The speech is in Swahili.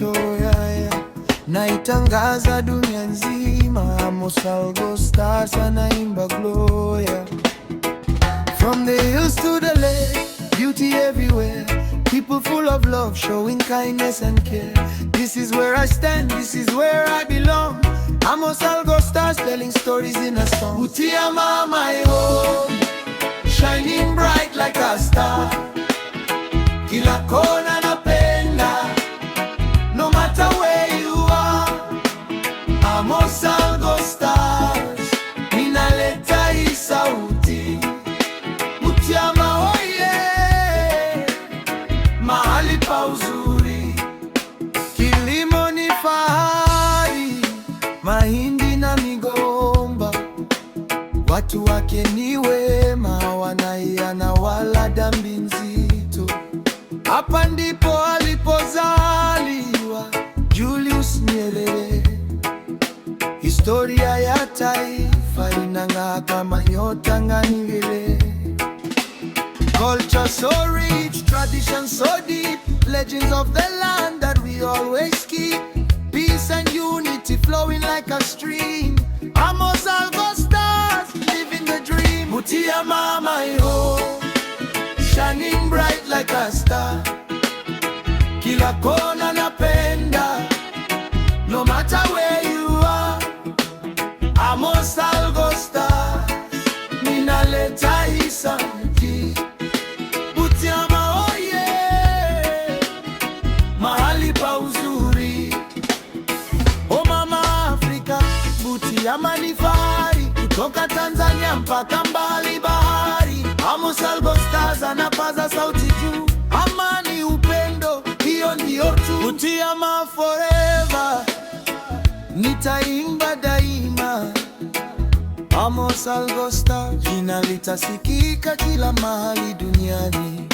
moto naitangaza dunia nzima. Amos Algo Stars anaimba Gloria. From the hills to the lake, beauty everywhere, people full of love, showing kindness and care. This is where I stand, this is where I belong. Amos Algo Stars telling stories in a song. Butiama, my home, shining bright like a star. Kila kona napenda, no matter where you are. Amos Algo Stars, ninaleta hii sauti. Butiama oye, mahali pa uzuri. Kilimo ni fahari, mahindi na migomba. Watu wake ni wema, wanaiana wala dhambi nzito. Hapa ndipo alipozaliwa Julius Nyerere. Historia ya taifa inang'aa kama nyota ngani vile. Culture so rich, tradition so deep, legends of the land that we always keep. Peace and unity flowing like a stream. Amos Algo Stars, living the dream. Butiama, my home, shining bright like a star. Kila kona napenda, no matter where you are. Amos Algo Stars, ninaleta hii sauti. Butiama oye, mahali pa uzuri. O mama Afrika, Butiama ni fahari, kutoka Tanzania mpaka mbali bahari. Amos Algo Stars anapaza sauti juu. Amani, upendo, hiyo ndio tu. Butiama forever, nitaimba daima. Amos Algo Stars, jina litasikika kila mahali duniani.